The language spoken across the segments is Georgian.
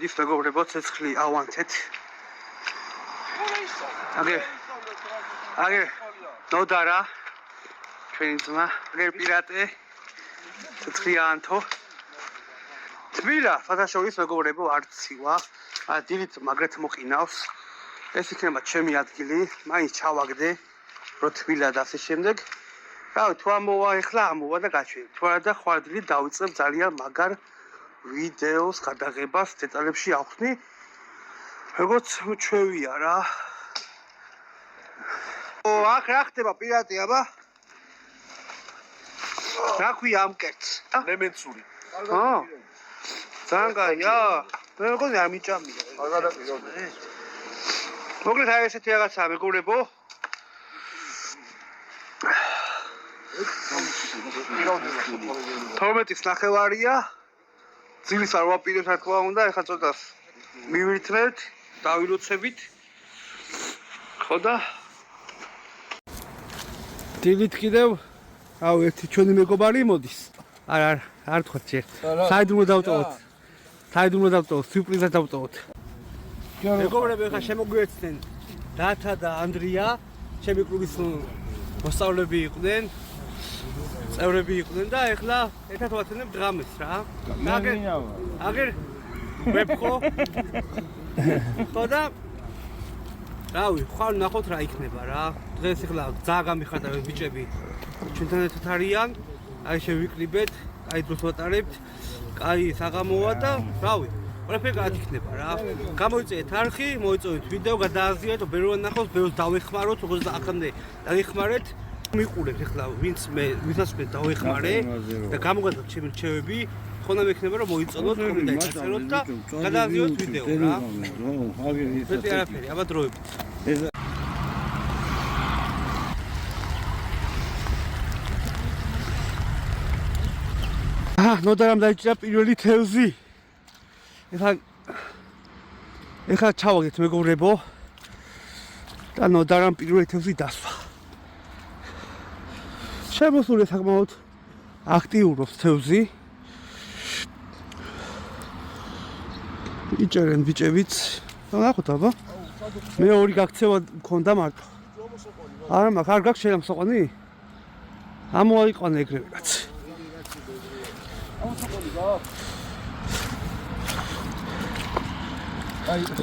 მოდის მეგობრებო, ცეცხლი ავანთეთ. აგერ ნოდარა ჩვენი ძმა, აგერ პირატე ცეცხლიანთო. თბილა, ფათაშორის მეგობრებო, არ ცივა. დილით მაგრეთ მოყინავს. ეს იქნება ჩემი ადგილი, მაინც ჩავაგდე, რო თბილა და ასე შემდეგ. რავი, თუ ამოვა ეხლა ამოვა და გაჩვენე. თუ არა და ხვადრილი დავიწყებ ძალიან მაგარ ვიდეოს გადაღებას დეტალებში ავხსნი. როგორც ჩვევია რა. აქ რა ხდება პირატე, აბა? რა ქვია ამ კერტს? ლემენცური. ძალიან კაია. მე მგონი არ მიჭამია. არ გადაყიდე. მოკლედ აი ესეთი რაღაცაა მეგობრებო. თორმეტის ნახევარია. ძილის არ ვაპირებთ რა თქმა უნდა, ეხლა ცოტას მივირთმევთ, დავილოცებით. ხო და დილით კიდევ აუ ერთი ჩვენი მეგობარი მოდის. არ თქვა ჯერ. საიდუმლო დავტოვოთ. საიდუმლო დავტოვოთ, სიურპრიზად დავტოვოთ. მეგობრები ხა შემოგვიერთდნენ დათა და ანდრია, ჩემი კლუბის მოსწავლეები იყვნენ, წევრები იყვნენ და ეხლა ერთად ვაცნებ დღამეს რა. აგერ ვებხო. ხო და რავი, ხარ ნახოთ რა იქნება რა. დღეს ეხლა ძაა გამიხარდა ბიჭები. ჩვენთან ერთად არიან. აი შევიკლიბეთ, აი დროს ვატარებთ. კაი საღამოა და რავი ყველაფერი გაიქნება რა. გამოიწეეთ არხი, მოიწოვეთ ვიდეო, გადააზიარეთ, ბევრ ნახოს, ბევრს დავეხმაროთ, როგორც აქამდე დავეხმარეთ. მიყურეთ ეხლა ვინც ვისაც მე დავეხმარე და გამოგადოთ ჩემი რჩევები, ხონამ ექნება რომ მოიწონოთ, კომენტარი დაწეროთ და გადააზიაროთ ვიდეო რა. მეტი არაფერი, აბა დროებით. ნოდარამ დაიჭირა პირველი თევზი. ეხლა ჩავაგდეთ მეგობრებო და ნოდარამ პირველი თევზი დასვა. შემოსული საკმაოდ აქტიურობს თევზი. იჭერენ ბიჭებიც. ნახოთ აბა. მე ორი გაქცევა მქონდა მარტო. არა მაგ არ გაქვს შეიძლება სოყვანი? ამოაიყვანე ეგრევე კაცი.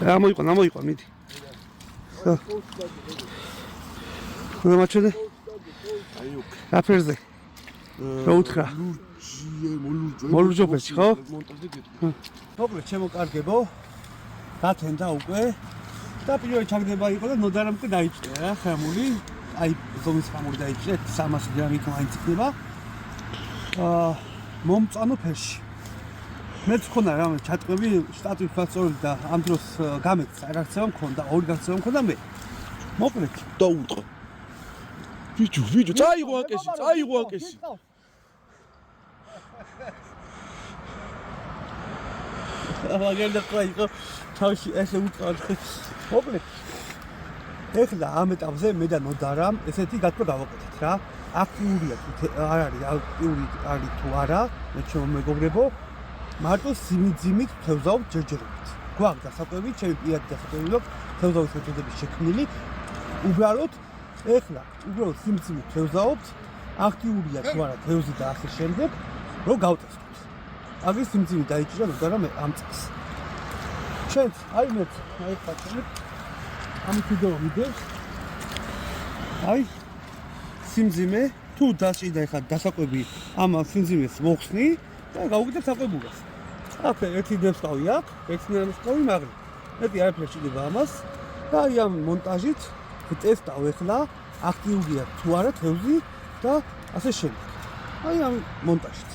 ამოიყვან, მიდი. რა მაჩვენე? რა ფერზე? რა უთხრა? მოლურჯობეში, ხო? მოკლედ შემოკარგებო. დათენდა უკვე. და პირველი ჩაგდება იყო და ნოდარამ უკვე დაიჭრა რა ხამული. აი ზომის ხამული დაიჭრა 300 გრამი მაინც იქნება. მომწანო ფერში. მეც ხონა რა ჩატყვები შტატის ფასწორი და ამ დროს გამეც არაქცევა მქონდა, ორი გაქცევა მქონდა მე. მოკლედ დაუწყო. ვიჯო, წაიღო აკეში. მაგერ და ყაიყო თავში ესე უწყავ. მოკლედ ეხლა ამ ეტაპზე მე და ნოდარამ ესეთი გათქვა გავაკეთეთ რა. აქტიურია არ არის აქტიური არის თუ არა, მე ჩემო მეგობრებო, მარტო სიმძიმით თევზავთ ჯერჯერობით. გვაქვს დასაკვები, ჩემი პირადი დასაკვები აქვს თევზავის მეთოდების შექმნილი. უბრალოდ სიმძიმით თევზავთ, აქტიურია თუ არა თევზი და ასე შემდეგ, რომ გავტესტოთ. აგერ სიმძიმით დაიჭირა ნოდარამ ამ წელს. ჩვენც აი მე ფაჩნით ამით ვიდეო ვიდეოს. აი სიმძიმე თუ დაჭიდა ეხლა დასაკვები ამ სიმძიმეს მოხსნი და გავუკეთებ საკვებულას. აქ ერთი დევსკავი აქვს, ერთი ნამსკავი მაგრამ. მეტი არაფერი შეიძლება ამას და აი ამ მონტაჟით ვტესტავ ეხლა აქტიურია თუ არა თევზი და ასე შემდეგ. აი ამ მონტაჟით.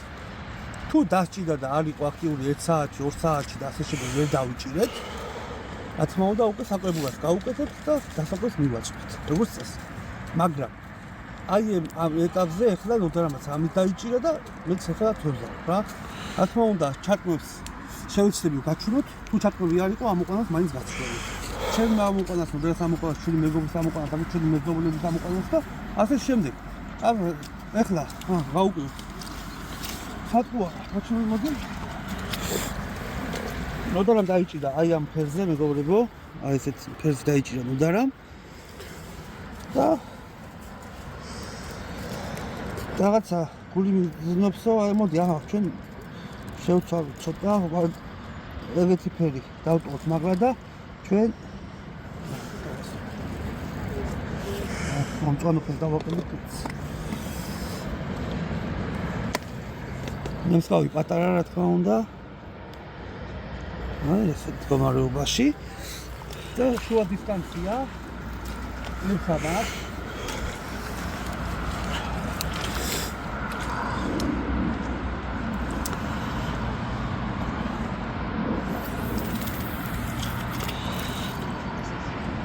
თუ დაჭიდა და არ იყო აქტიური 1 საათში, 2 საათში და ასე შემდეგ ვერ დავიჭირეთ. რა თქმა უნდა უკვე საკვებულას გავუკეთებთ და დასაკვებს მივაწყოთ. როგორც წესი. მაგრამ აი ამ ეტაპზე ეხლა ნოდარამაც ამით დაიჭირა და მეც ეხლა თევზავ რა. რა თქმა უნდა ჩატყვევს შევეცდები გაჩვენოთ, თუ ჩატყვევი არ იყო ამოყვანას მაინც გაცვლებით. ჩემ ამოყვანას, ნოდარას ამოყვანას, ჩვენი მეგობრის ამოყვანას, ჩვენი მეზობლების ამოყვანას და ასე შემდეგ. ეხლა გავუკვირდით. ხატყუა, მოჩვენე მოდი. ნოდარამ დაიჭირა აი ამ ფერზე მეგობრებო, აი ესეთ ფერზე დაიჭირა ნოდარამ. და რაღაცა გული მიგზნობსო, აი მოდი ახლა ჩვენ შევცვალოთ ცოტა, ეგეთი ფერი დავტყოთ მაგლა და ჩვენ მომწვანო ფერს დავაყენებთ. ნემსხავი პატარა რა თქმა უნდა. აი ესეთ მდგომარეობაში და შუა დისტანცია მიხაბარ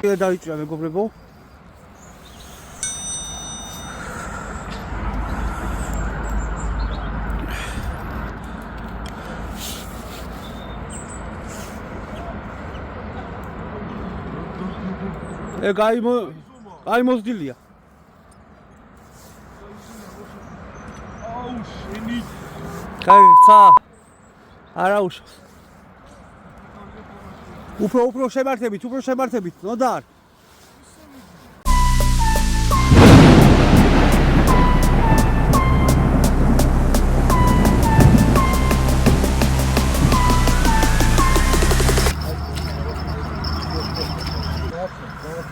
დაიჭრა მეგობრებო. ეგ აი მოსდილია. აუ შენი კაიცა არა უშავს. უფრო შემართებით, ნოდარ.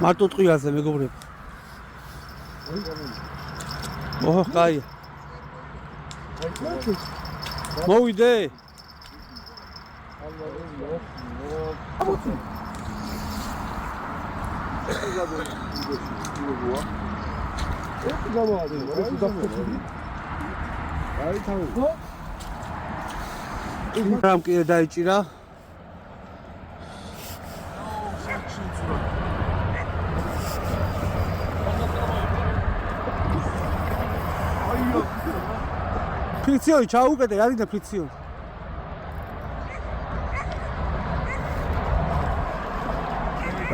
მარტო ტყიაზე მეგობრებო. ოჰ, კაია. მოვიდე. რამ კიდე დაიჭირა. ფრიქციონი ჩაუკეტე, არიდა ფრიქციონი.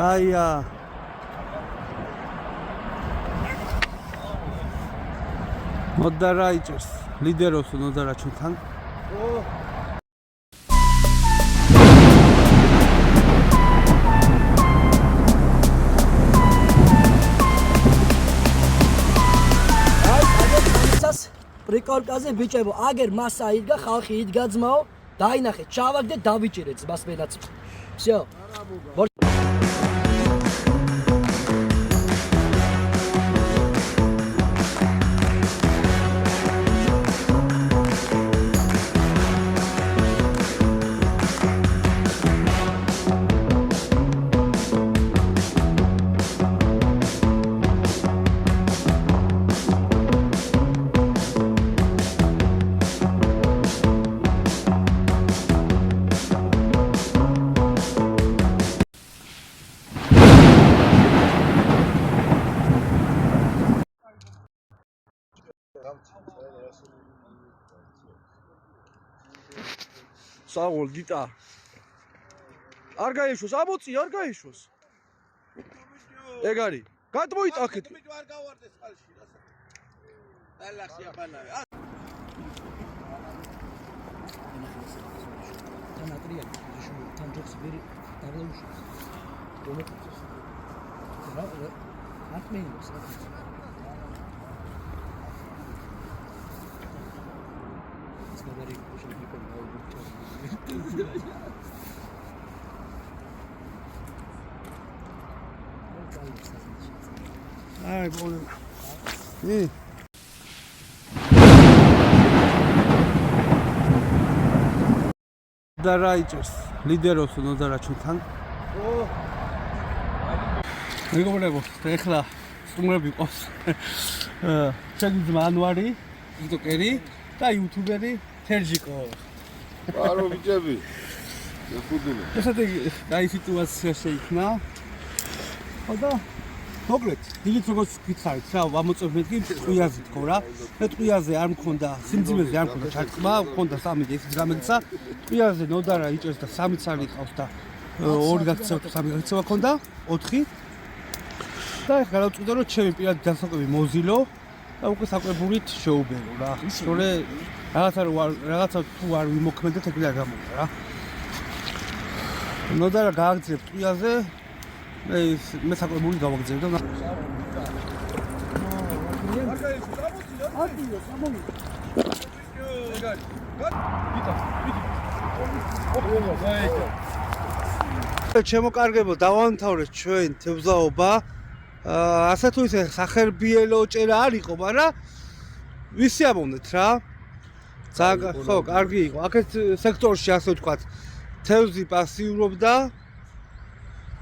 აია. ნოდარა იჭერს, ლიდერობს ნოდარა ჩვენთან. პრიკოლკაზე ბიჭებო, აგერ მასა იდგა, ხალხი იდგა ძმაო, დაინახეთ, ჩავაგდეთ, დავიჭირეთ ძმას მენაც. всё. საღოლ გიტა არ გაეშვოს, ამოწი არ გაეშვოს. ეგ არის. გადმოიტახეთ. არ გავარდეს ხალში, რასა. დალახი აბანავე. თან ატრიანი, თან ჯოქს ვერი დაღლაუშავს. მომეწეს. რა არტმეინოს რა. აი ბოლო. ნოდარა იჭერს, ლიდერობს ნოდარა ჩვენთან. მეგობრებო, ეხლა სტუმრები ყავს. ჩემი ძმა ანვარი, ტიკტოკერი და იუთუბერი თერჯიკო. არო ბიჭები. ეხუდინე. ესეთი აი სიტუაცია შეიქმნა. ხოდა მოკლედ, იგიც როგორც გითხარით, რა, ამოწმეთ კი ტყუიაზე თქო რა. მე ტყუიაზე არ მქონდა, სიმძიმეზე არ მქონდა ჩარტყმა, მქონდა 3 ეს რამეცა. ტყუიაზე ნოდარა იჭერს და 3 ცალი ყავს და 2 გაქცევა და 3 გაქცევა მქონდა, 4. და ეხლა გადავწყვიტე რომ ჩემი პირადი დასაკვები მოზილო და უკვე საკვებურით შეუბერო რა. თორე რაღაცა თუ არ ვიმოქმედეთ ეგრე არ გამოვიდა რა. ნოდარა გააგზავნე ტყიაზე. მე საკვებული გავაგზავნე და ჩემოკარგებო დავამთავრეთ ჩვენ თევზაობა. ასე თუ ისე სახერბიელო ჭერა არ იყო, მაგრამ ვისი ამოვნეთ რა. ძალიან ხო, კარგი იყო. აქეთ სექტორში ასე ვთქვათ, თევზი პასიურობდა.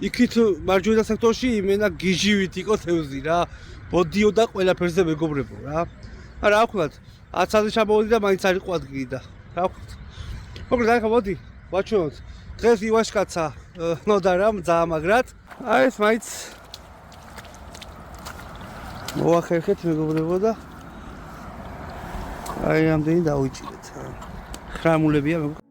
იქით მარჯვენა სექტორში იმენა გიჟივით იყო თევზი რა. ბოდიოდა ყველაფერზე მეგობრებო რა. არა აქვთ 10-ზე ჩამოვიდი და მაინც არ იყო ადგილი და რა ვქოთ. მოკლედ აი ხა მოდი ვაჩვენოთ. დღეს ივაშკაცა ნოდარამ ძაამაგრად. აი ეს მაინც მოახერხეთ მეგობრებო და აი ამდენი დავიჭირეთ. ხრამულებია მეგობრებო.